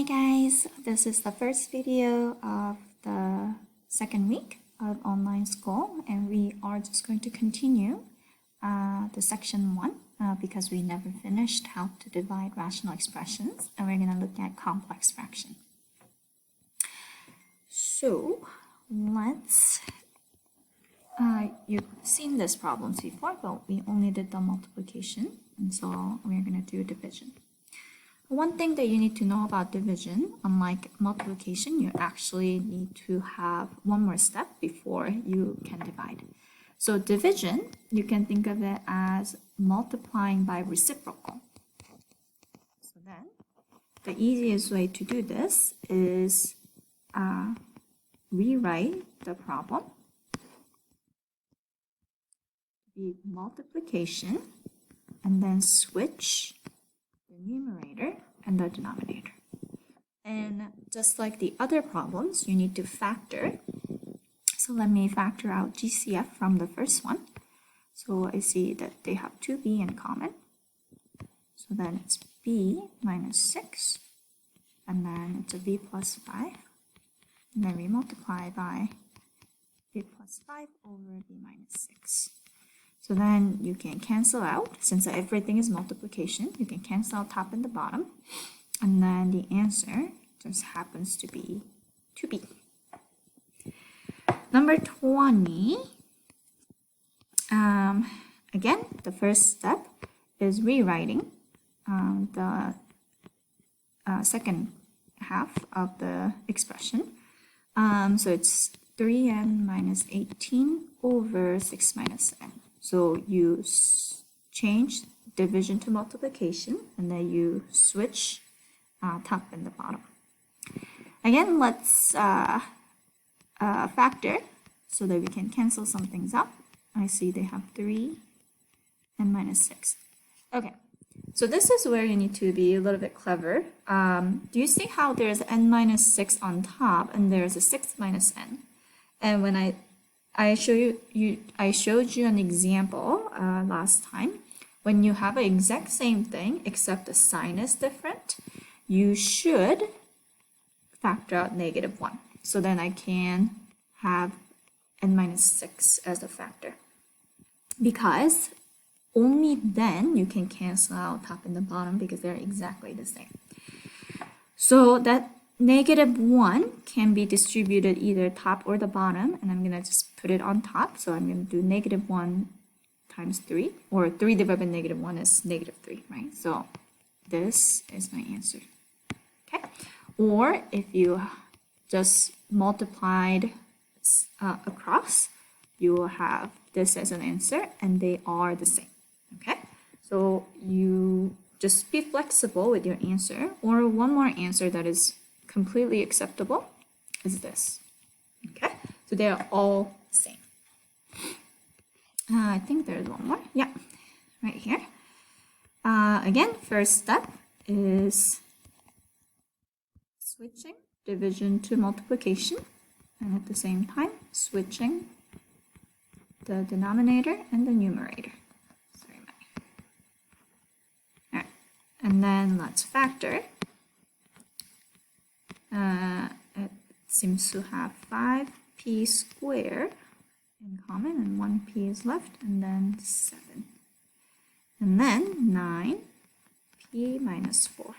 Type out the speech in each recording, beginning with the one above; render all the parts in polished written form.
guys, this is the first video of the second week of online school, and we are just going to continue the section 1 because we never finished how to divide rational expressions, and we're going to look at complex fraction. So let's you've seen this problems before, but we only did the multiplication, and so we're going to do division. One thing that you need to know about division, unlike multiplication, you actually need to have one more step before you can divide. So division, you can think of it as multiplying by reciprocal. So then, the easiest way to do this is rewrite the problem. Be multiplication, and then switch the numerator and the denominator. And just like the other problems, you need to factor. So let me factor out GCF from the first one. So I see that they have 2b in common. So then it's b minus 6, and then it's a b plus 5. And then we multiply by b plus 5 over b minus 6. So then you can cancel out, since everything is multiplication, you can cancel out top and the bottom. And then the answer just happens to be 2b. Number 20. Again, the first step is rewriting the second half of the expression. So it's 3n minus 18 over 6 minus n. So you change division to multiplication, and then you switch top and the bottom. Again, let's factor so that we can cancel some things out. I see they have 3 and minus 6. Okay, so this is where you need to be a little bit clever. Do you see how there's n minus 6 on top and there's a 6 minus n? And when I showed you an example last time. When you have the exact same thing except the sign is different, you should factor out -1. So then I can have n minus 6 as a factor. Because only then you can cancel out top and the bottom because they're exactly the same. So that -1 can be distributed either top or the bottom, and I'm going to just put it on top. So I'm going to do -1 times 3, or 3 divided by -1 is -3, right? So this is my answer. Okay? Or if you just multiplied across, you will have this as an answer, and they are the same. Okay? So you just be flexible with your answer, or one more answer that is completely acceptable is this. Okay, so they are all the same. I think there's one more. Yeah, right here. Again, first step is switching division to multiplication, and at the same time switching the denominator and the numerator. Sorry, all right, and then let's factor. It seems to have 5p squared in common, and 1p is left, and then 7. And then 9p minus 4.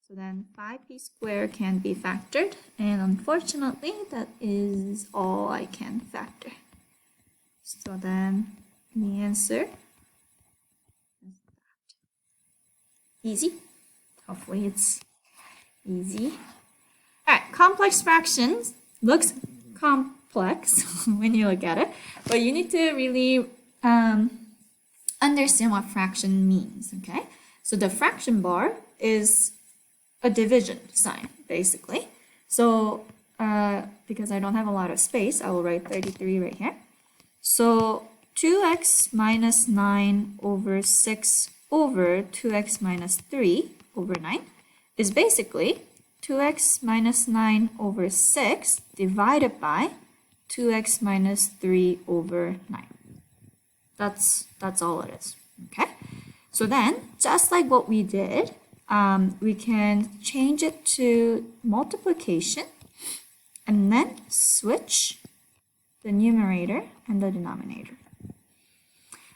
So then 5p squared can be factored, and unfortunately that is all I can factor. So then the answer is that. Easy. Hopefully it's easy. All right, complex fractions looks complex when you look at it, but you need to really understand what fraction means, okay? So the fraction bar is a division sign, basically. So because I don't have a lot of space, I will write 33 right here. So 2x minus 9 over 6 over 2x minus 3 over 9 is basically 2x minus 9 over 6 divided by 2x minus 3 over 9. That's all it is, okay? So then, just like what we did we can change it to multiplication and then switch the numerator and the denominator.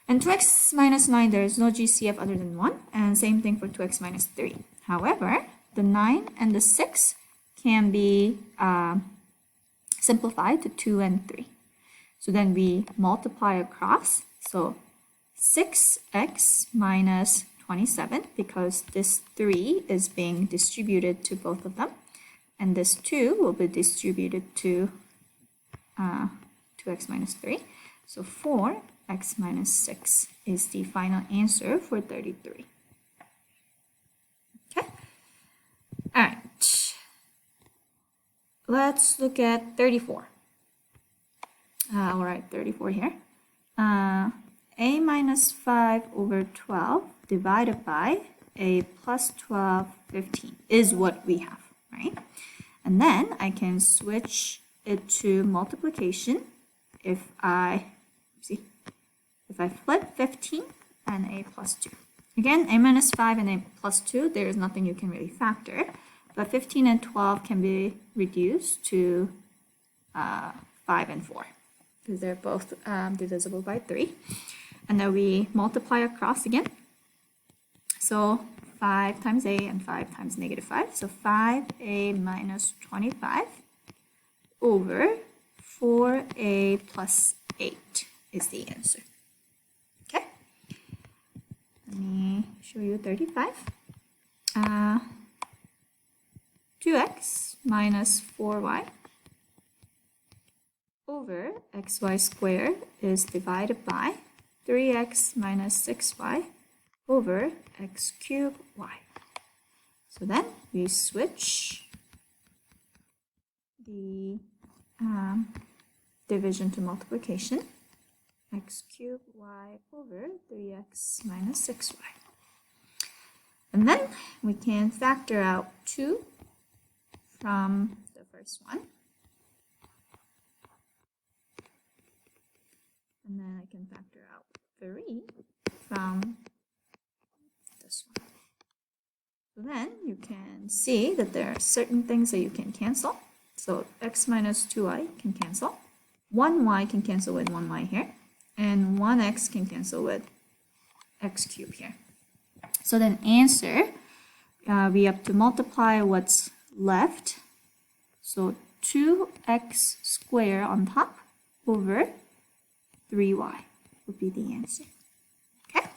And 2x minus 9, there is no GCF other than 1, and same thing for 2x minus 3. However, the 9 and the 6 can be simplified to 2 and 3. So then we multiply across, so 6x minus 27, because this 3 is being distributed to both of them, and this 2 will be distributed to 2x minus 3. So 4x minus 6 is the final answer for 33. Okay. All right. Let's look at 34. All right, 34 here. A minus 5 over 12 divided by a plus 12, 15 is what we have, right? And then I can switch it to multiplication if I flip 15 and a plus 2. Again, a minus 5 and a plus 2, there is nothing you can really factor, but 15 and 12 can be reduced to 5 and 4 because they're both divisible by 3. And then we multiply across again. So 5 times a and 5 times negative 5. So 5a minus 25 over 4a plus 8 is the answer. Okay. Let me show you 35. 2x minus 4y over xy squared is divided by 3x minus 6y over x cubed y. So then we switch the division to multiplication. X cubed y over 3x minus 6y. And then we can factor out 2 from the first one. And then I can factor out 3 from this one. So then you can see that there are certain things that you can cancel. So x minus 2y can cancel. 1y can cancel with 1y here. And 1x can cancel with x cubed here. So then answer, we have to multiply what's left. So 2x squared on top over 3y would be the answer. Okay.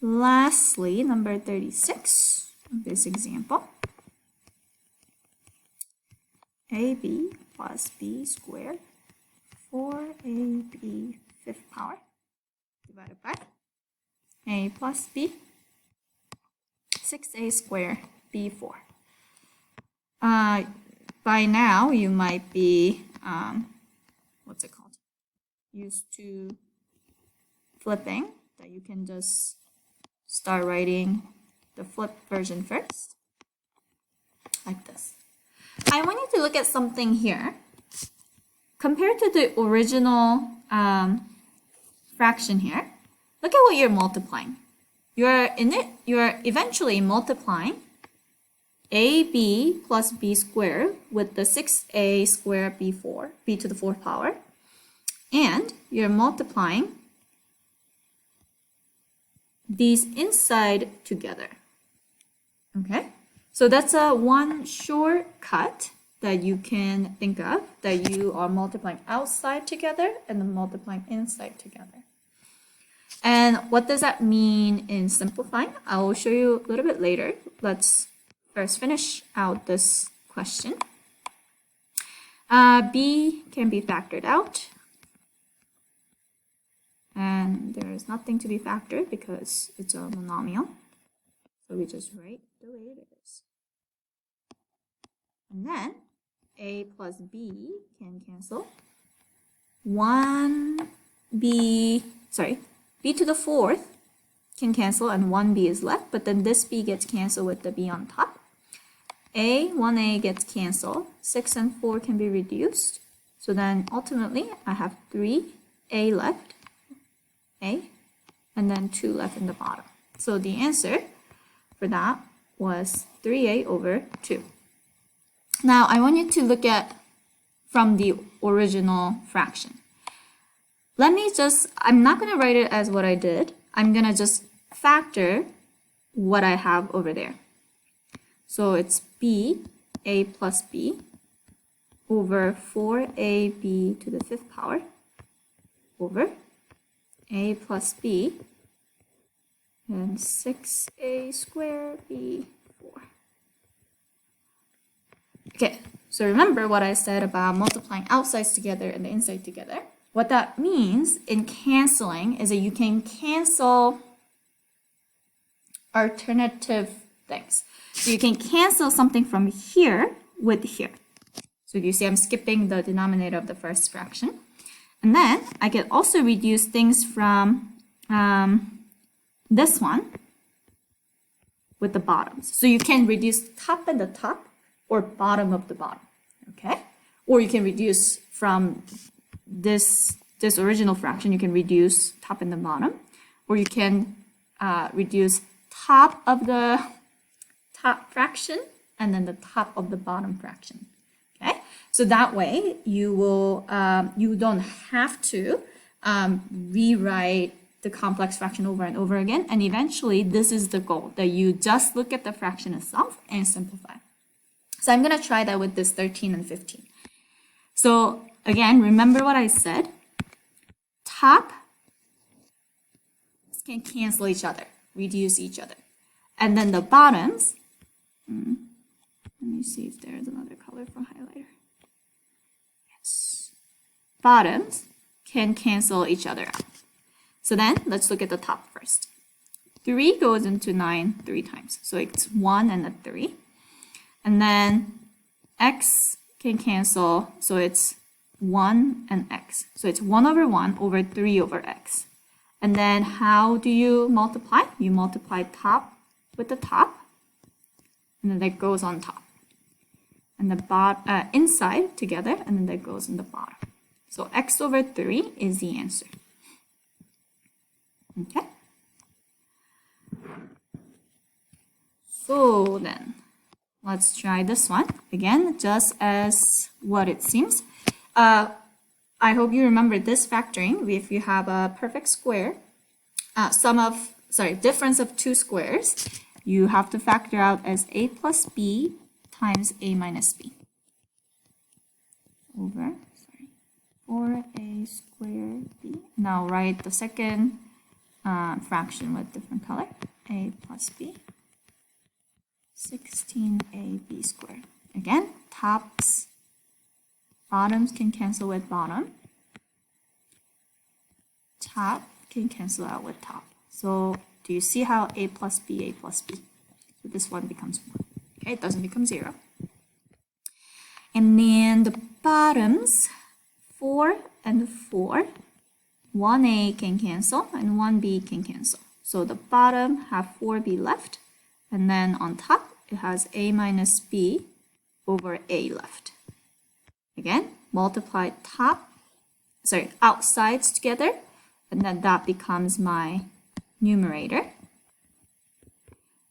Lastly, number 36 of this example. ab plus b squared 4ab fifth power divided by a plus b 6a squared b4. By now you might be used to flipping, that you can just start writing the flip version first, like this. I want you to look at something here. Compared to the original fraction here, look at what you're multiplying. You're eventually multiplying ab plus b squared with the 6a squared b4, b to the 4th power, and you're multiplying these inside together. Okay, so that's one shortcut that you can think of, that you are multiplying outside together and then multiplying inside together. And what does that mean in simplifying? I will show you a little bit later. Let's first finish out this question. B can be factored out. And there is nothing to be factored because it's a monomial. So we just write the way it is. And then a plus b can cancel. B to the 4th can cancel and 1b is left, but then this b gets canceled with the b on top. 1a gets canceled. 6 and 4 can be reduced. So then ultimately I have 3a left. A, and then 2 left in the bottom. So the answer for for that was 3a over 2. Now, I want you to look at from the original fraction. I'm not going to write it as what I did. I'm going to just factor what I have over there. So it's a plus b over 4ab to the 5th power over a plus b and 6a squared b 4. Okay, so remember what I said about multiplying outsides together and the inside together. What that means in canceling is that you can cancel alternative things. So you can cancel something from here with here. So you see I'm skipping the denominator of the first fraction. And then I can also reduce things from this one with the bottoms. So you can reduce top and the top or bottom of the bottom, okay? Or you can reduce from this original fraction, you can reduce top and the bottom, or you can reduce top of the top fraction and then the top of the bottom fraction. Okay, so that way you will you don't have to rewrite the complex fraction over and over again, and eventually this is the goal, that you just look at the fraction itself and simplify. So I'm going to try that with this 13 and 15. So again, remember what I said. Top can cancel each other, reduce each other. And then the bottoms, let me see if there's another color for highlighter. Yes. Bottoms can cancel each other out. So then let's look at the top first. 3 goes into 9 3 times. So it's 1 and a 3. And then x can cancel, so it's 1 and x. So it's 1 over 1 over 3 over x. And then how do you multiply? You multiply top with the top, and then that goes on top. And the inside together, and then that goes in the bottom. So x over 3 is the answer. Okay? So then, let's try this one. Again, just as what it seems. I hope you remember this factoring. If you have a perfect square, difference of two squares, you have to factor out as a plus b times a minus b over 4a squared b. Now write the second fraction with different color. A plus b, 16ab squared. Again, bottoms can cancel with bottom. Top can cancel out with top. So do you see how a plus b? So this one becomes 1. Okay, it doesn't become 0. And then the bottoms, 4 and 4, 1a can cancel and 1b can cancel. So the bottom have 4b left, and then on top it has a minus b over a left. Again, multiply outsides together, and then that becomes my numerator.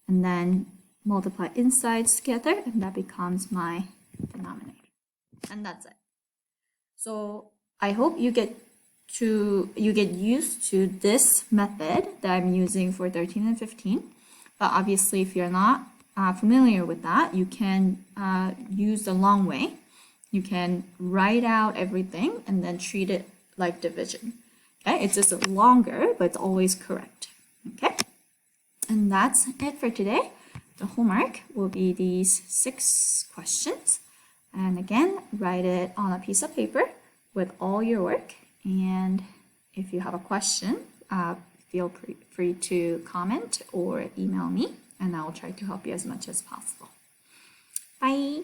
And then multiply insides together, and that becomes my denominator. And that's it. So I hope you get used to this method that I'm using for 13 and 15. But obviously, if you're not familiar with that, you can use the long way. You can write out everything and then treat it like division. Okay, it's just longer, but it's always correct. Okay, and that's it for today. The homework will be these 6 questions. And again, write it on a piece of paper with all your work. And if you have a question, feel free to comment or email me, and I will try to help you as much as possible. Bye.